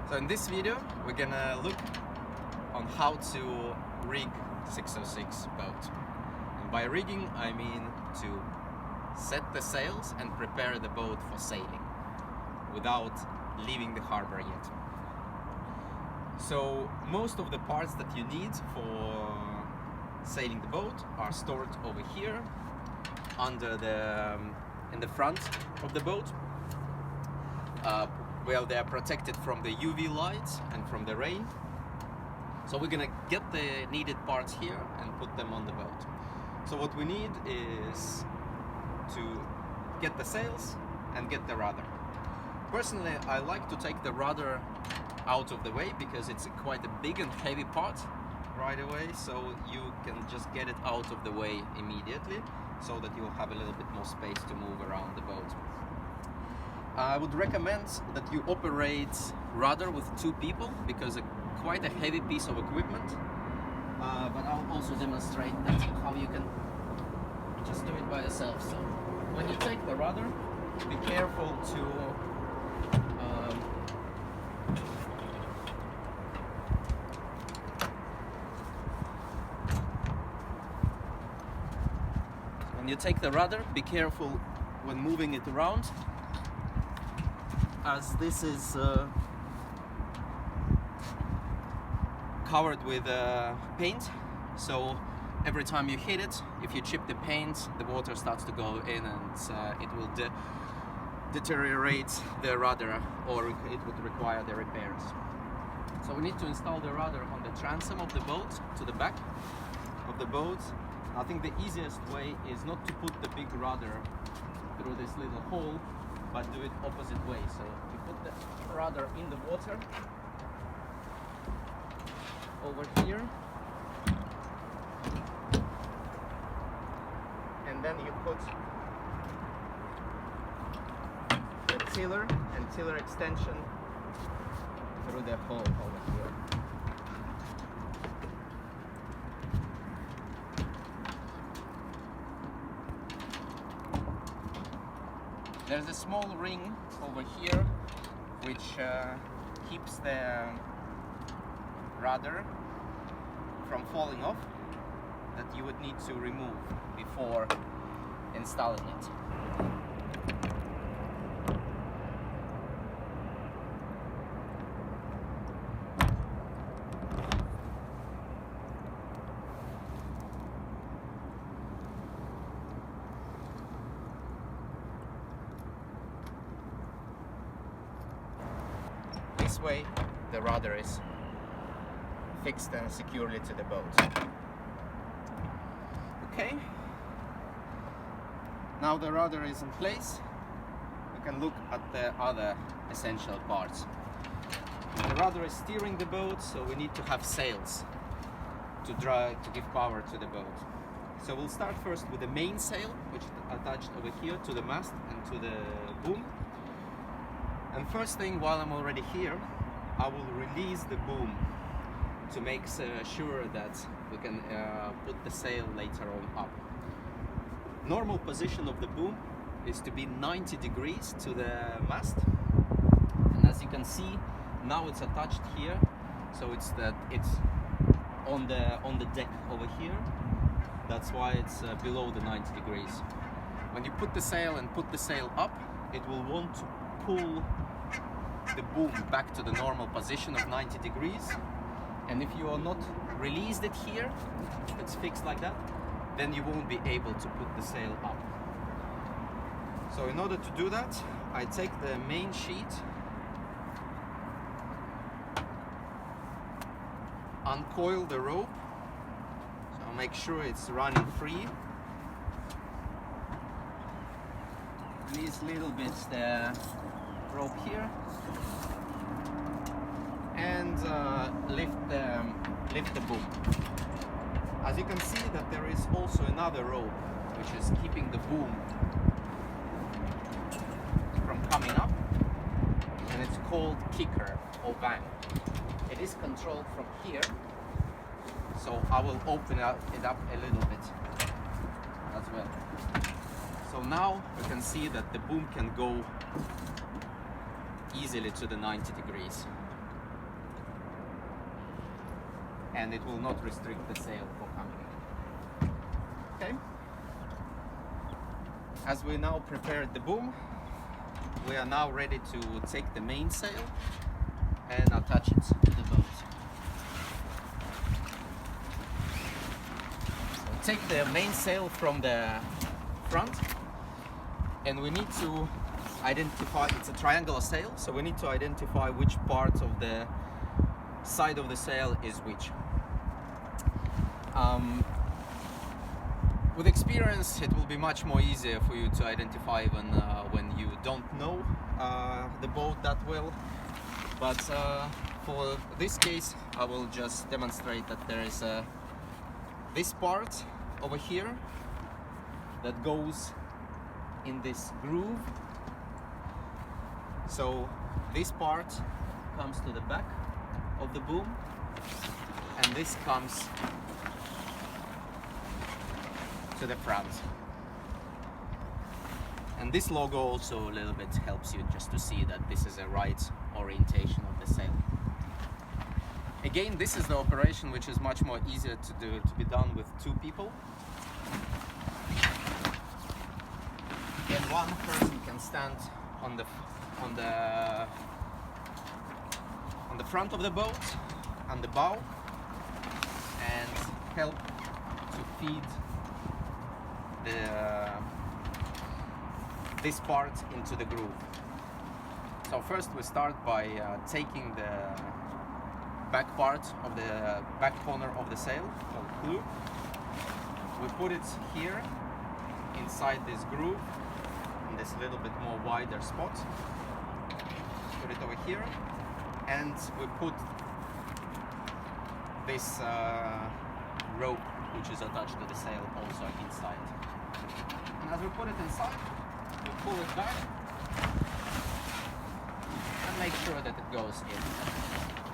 So in this video we're gonna look on how to rig 606 boat. And by rigging I mean to set the sails and prepare the boat for sailing without leaving the harbor yet. So most of the parts that you need for sailing the boat are stored over here under in the front of the boat, where they are protected from the UV light and from the rain. So we're gonna get the needed parts here and put them on the boat. So what we need is to get the sails and get the rudder. Personally, I like to take the rudder out of the way because it's quite a big and heavy part right away, so you can just get it out of the way immediately so that you'll have a little bit more space to move around the boat. I would recommend that you operate rudder with 2 people because it's quite a heavy piece of equipment, but I'll also demonstrate that how you can just do it by yourself. So when you take the rudder, be careful to be careful when moving it around, as this is covered with paint. So every time you hit it, if you chip the paint, the water starts to go in and it will deteriorate the rudder, or it would require the repairs. So we need to install the rudder on the transom of the boat, to the back of the boat. I think the easiest way is not to put the big rudder through this little hole, but do it opposite way. So you put the rudder in the water over here, and then you put the tiller and tiller extension through the hole over here. There's a small ring over here which keeps the rudder from falling off, that you would need to remove before installing it. This way the rudder is fixed and securely to the boat. Okay, now the rudder is in place, we can look at the other essential parts. The rudder is steering the boat, so we need to have sails to give power to the boat. So we'll start first with the mainsail, which is attached over here to the mast and to the boom. And first thing, while I'm already here, I will release the boom to make sure that we can put the sail later on up. Normal position of the boom is to be 90 degrees to the mast, and as you can see, now it's attached here, so it's on the deck over here. That's why it's below the 90 degrees. When you put the sail and put the sail up, it will want to pull the boom back to the normal position of 90 degrees, and if you are not released it here, it's fixed like that, then you won't be able to put the sail up. So in order to do that, I take the main sheet, uncoil the rope, so make sure it's running free, release little bits the rope here, and lift the boom. As you can see that there is also another rope which is keeping the boom from coming up, and it's called kicker or bang. It is controlled from here, so I will open it up a little bit as well. So now we can see that the boom can go easily to the 90 degrees. and it will not restrict the sail for coming. Okay. As we now prepared the boom, we are now ready to take the mainsail and attach it to the boat. So take the mainsail from the front, and we need to identify, it's a triangular sail, so we need to identify which part of the side of the sail is which. With experience, it will be much more easier for you to identify when you don't know the boat that well. But for this case, I will just demonstrate that there is this part over here that goes in this groove. So this part comes to the back of the boom, and this comes to the front. And this logo also a little bit helps you just to see that this is a right orientation of the sail. Again, this is the operation which is much more easier to be done with two people. And one person can stand on the front of the boat, on the bow, and help to feed this part into the groove. So first we start by taking the back part of the back corner of the sail, called glue. We put it here inside this groove, in this little bit more wider spot. Put it over here, and we put this rope which is attached to the sail also inside. And as we put it inside, we pull it back and make sure that it goes in.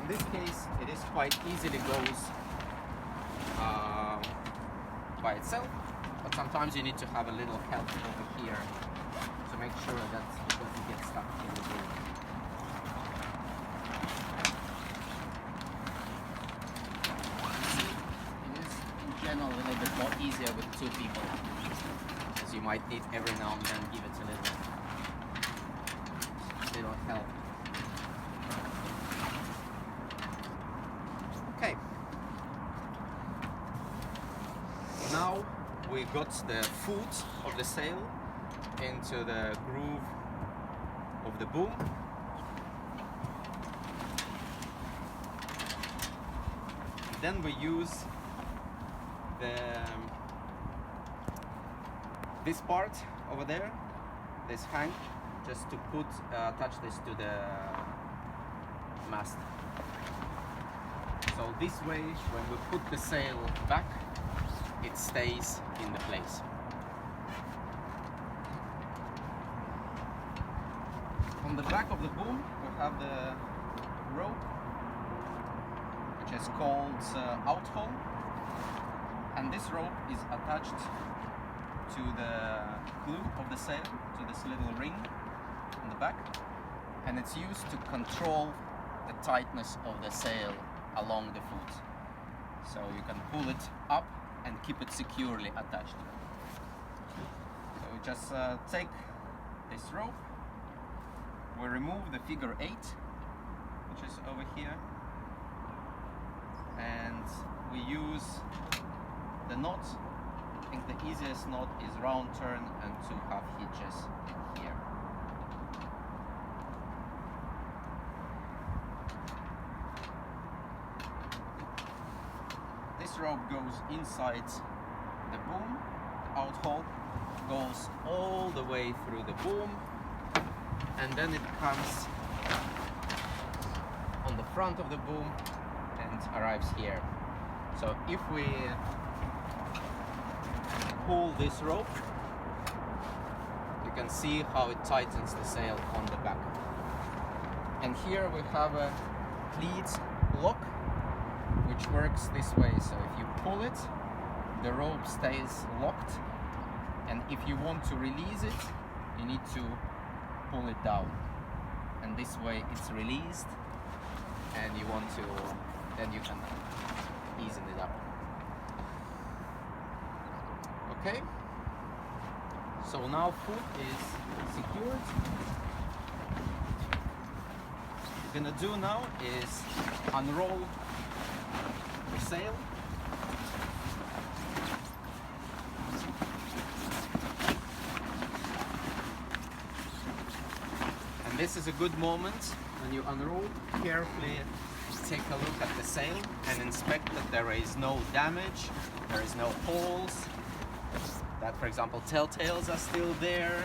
In this case, it is quite easily goes by itself, but sometimes you need to have a little help over here to make sure that it doesn't get stuck in the groove. A little bit more easier with two people, as you might need every now and then give it a little help. Okay. Now we got the foot of the sail into the groove of the boom. Then we use this part over there, this hang, just to attach this to the mast. So this way, when we put the sail back, it stays in the place. On the back of the boom, we have the rope, which is called outhaul. And this rope is attached to the glue of the sail, to this little ring on the back, and it's used to control the tightness of the sail along the foot. So you can pull it up and keep it securely attached. So we just take this rope, we remove the figure 8, which is over here, and we use the knot. I think the easiest knot is round turn and 2 half hitches in here. This rope goes inside the boom, the outhaul goes all the way through the boom, and then it comes on the front of the boom and arrives here. So if we pull this rope, you can see how it tightens the sail on the back. And here we have a pleat lock which works this way. So if you pull it, the rope stays locked, and if you want to release it, you need to pull it down, and this way it's released, and you want to, then you can easing it up. Okay, so now foot is secured. What we're gonna do now is unroll the sail. And this is a good moment when you unroll. Carefully take a look at the sail and inspect that there is no damage, there is no holes, that for example telltales are still there.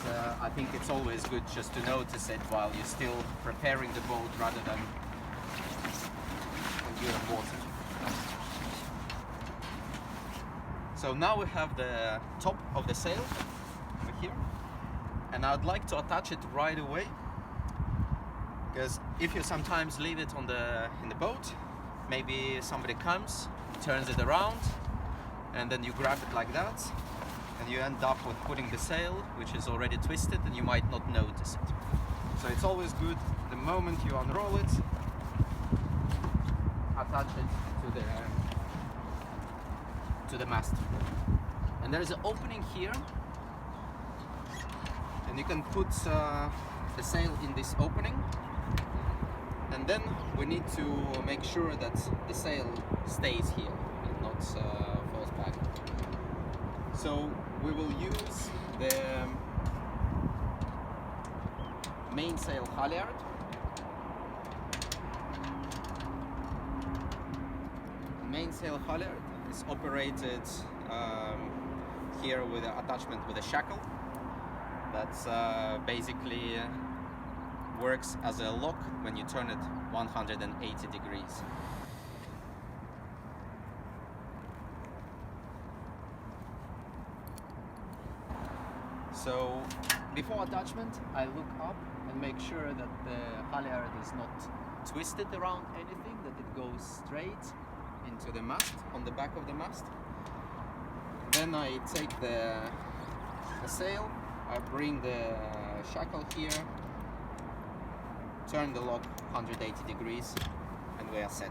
And I think it's always good just to notice it while you're still preparing the boat rather than when you're on water. So now we have the top of the sail over here, and I'd like to attach it right away, because if you sometimes leave it on in the boat, maybe somebody comes, turns it around, and then you grab it like that, and you end up with putting the sail, which is already twisted, and you might not notice it. So it's always good, the moment you unroll it, attach it to the mast. And there is an opening here, and you can put the sail in this opening. And then we need to make sure that the sail stays here and not falls back. So we will use the mainsail halyard. Mainsail halyard is operated here with an attachment with a shackle that's basically works as a lock when you turn it 180 degrees. So before attachment, I look up and make sure that the halyard is not twisted around anything, that it goes straight into the mast, on the back of the mast. Then I take the sail, I bring the shackle here, turn the lock 180 degrees, and we are set.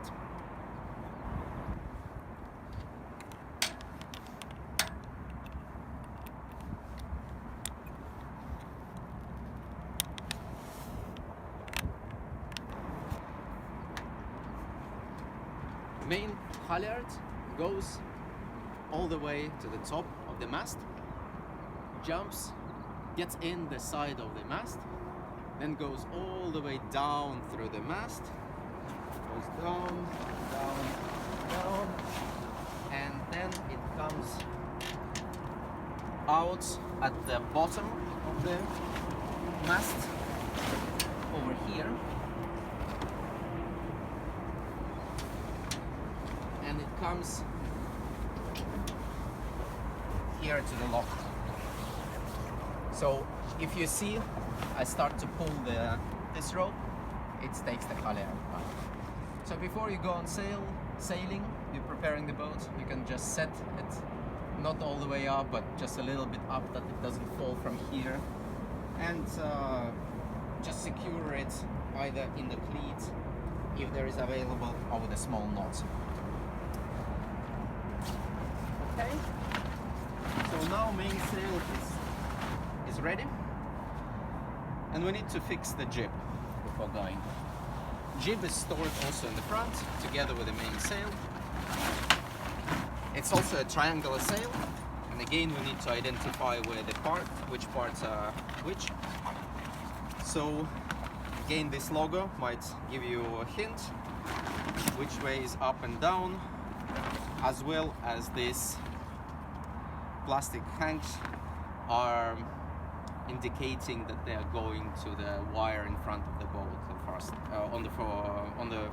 The main halyard goes all the way to the top of the mast, jumps, gets in the side of the mast, then goes all the way down through the mast, goes down, down, down, and then it comes out at the bottom of the mast over here, and it comes here to the lock. So if you see, I start to pull this rope, it takes the halyard out. So before you go on sailing, you're preparing the boat, you can just set it not all the way up, but just a little bit up, that it doesn't fall from here, and just secure it either in the cleat, if there is available, or with a small knot. Okay, so now mainsail is ready, and we need to fix the jib before going. Jib is stored also in the front together with the mainsail. It's also a triangular sail, and again we need to identify which parts are which. So again, this logo might give you a hint which way is up and down, as well as this plastic hanks are indicating that they are going to the wire in front of the boat, on the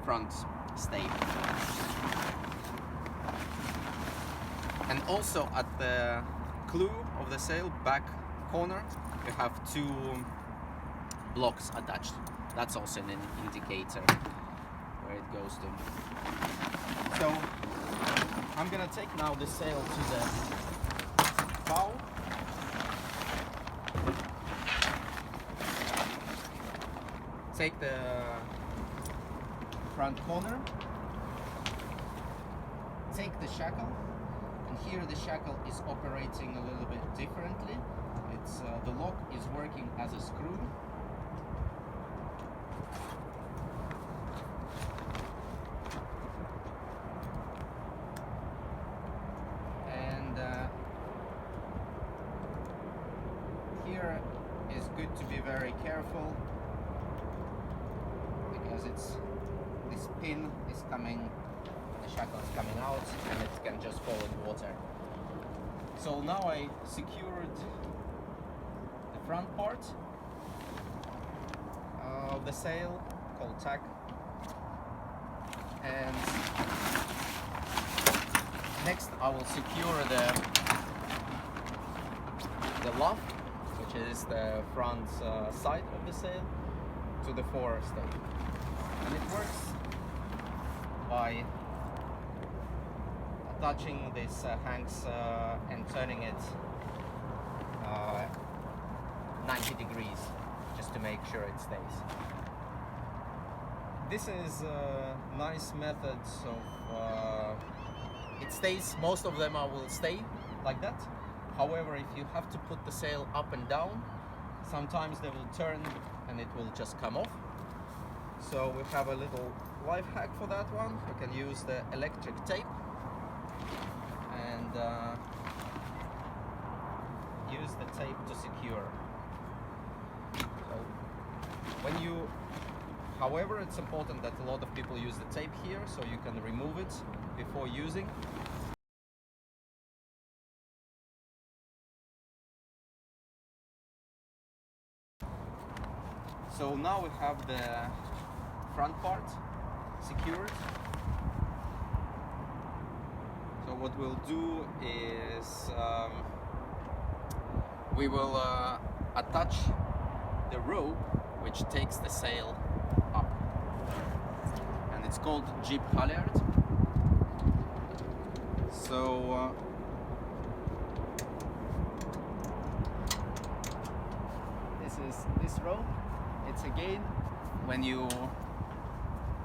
front stay. And also at the clew of the sail back corner, you have two blocks attached. That's also an indicator where it goes to. So I'm gonna take now the sail to the bow. Take the front corner, take the shackle, and here the shackle is operating a little bit differently. It's the lock is working as a screw. And here is good to be very careful, because this pin is coming, the shackle is coming out, and it can just fall in water. So now I secured the front part of the sail, called tack, and next I will secure the luff, which is the front side of the sail, to the forestay. And it works by attaching this hanks and turning it 90 degrees, just to make sure it stays. This is a nice method of it stays. Most of them will stay like that. However, if you have to put the sail up and down, sometimes they will turn and it will just come off. So we have a little life hack for that one. You can use the electric tape and use the tape to secure. So when you, however, it's important that a lot of people use the tape here, so you can remove it before using. So now we have the front part secured. So what we'll do is we will attach the rope which takes the sail up, and it's called jib halyard. So this is this rope. It's again, when you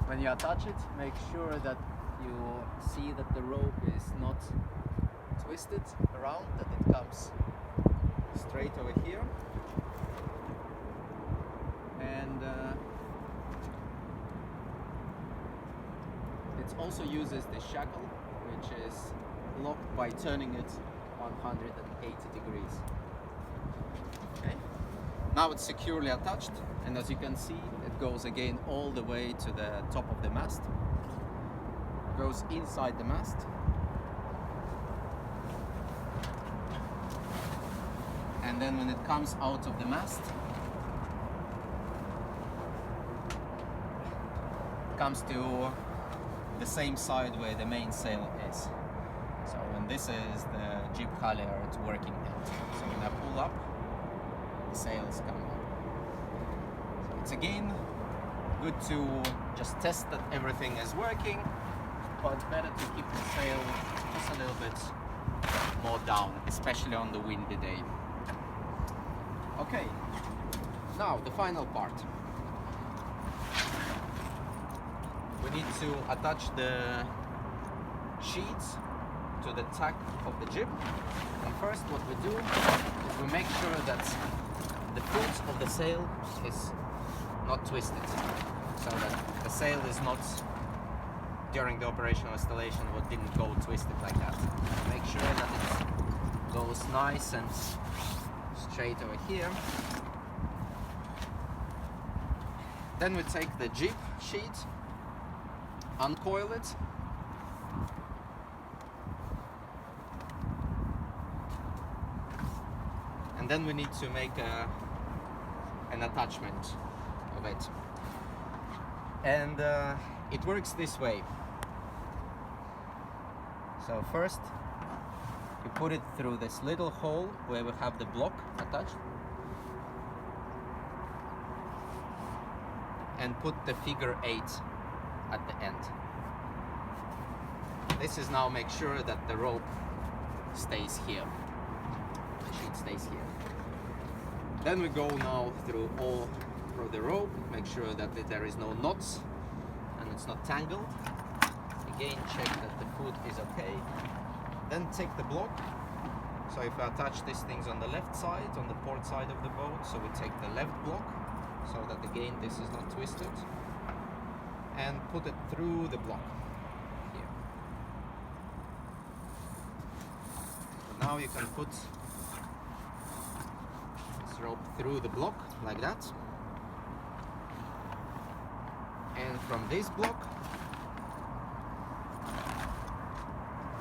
attach it, make sure that you see that the rope is not twisted around, that it comes straight over here. And it also uses the shackle, which is locked by turning it 180 degrees. Okay. Now it's securely attached, and as you can see, it goes again all the way to the top of the mast. It goes inside the mast. And then when it comes out of the mast, it comes to the same side where the mainsail is. So when this is the jib halyard working end. So when I pull up, the sails come up. So it's again good to just test that everything is working, but better to keep the sail just a little bit more down, especially on the windy day. Okay, now the final part. We need to attach the sheets to the tack of the jib. And first what we do is we make sure that the foot of the sail is not twisted, so that the sail is not, during the operational installation, what didn't go twisted like that. Make sure that it goes nice and straight over here. Then we take the jib sheet, uncoil it, and then we need to make an attachment of it. And it works this way. So first you put it through this little hole where we have the block attached, and put the figure 8 at the end. This is now make sure that the rope stays here. The sheet stays here. Then we go now through the rope, make sure that there is no knots and it's not tangled. again check that the foot is okay. Then take the block. So if I attach these things on the left side, on the port side of the boat, so we take the left block, so that again this is not twisted, and put it through the block here. So now you can put this rope through the block like that, and from this block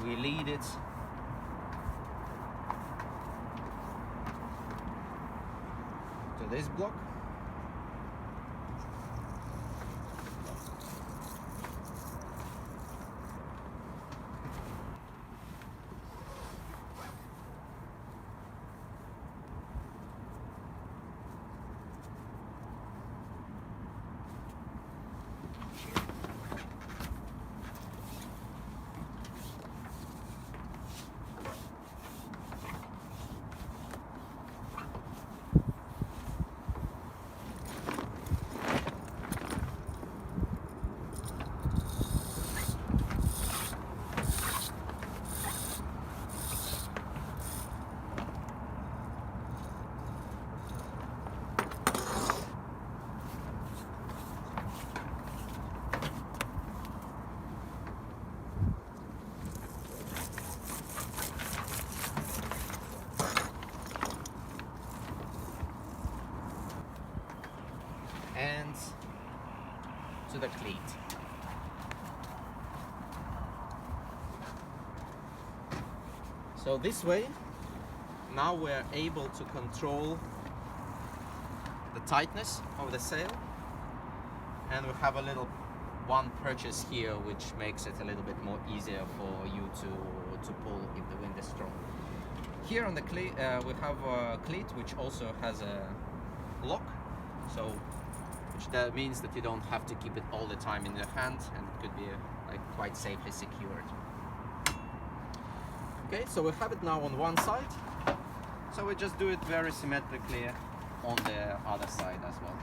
we lead it to this block. And to the cleat. So this way, now we're able to control the tightness of the sail, and we have a little one purchase here which makes it a little bit more easier for you to pull if the wind is strong. Here on the cleat we have a cleat which also has a lock, so which that means that you don't have to keep it all the time in your hand, and it could be like quite safely secured. Okay, so we have it now on one side, so we just do it very symmetrically on the other side as well.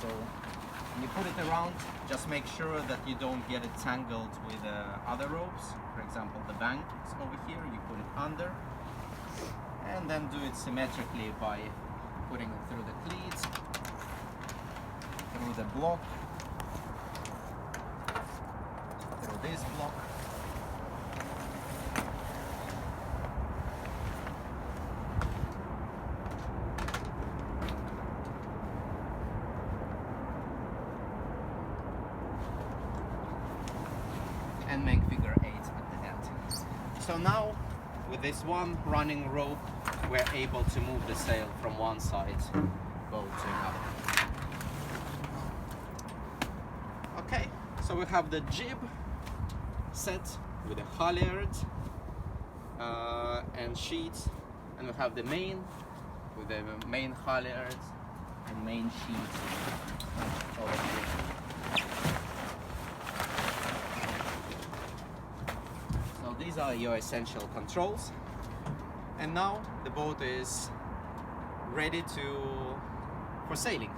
So when you put it around, just make sure that you don't get it tangled with other ropes. For example, the bank is over here, you put it under, and then do it symmetrically by putting it through the cleats, through the block, through this block, and make figure 8 at the end. So now with this one running rope we're able to move the sail from one side boat to another. Okay, so we have the jib set with a halyard and sheets, and we have the main with the main halyard and main sheet over here. So these are your essential controls, and now the boat is ready for sailing.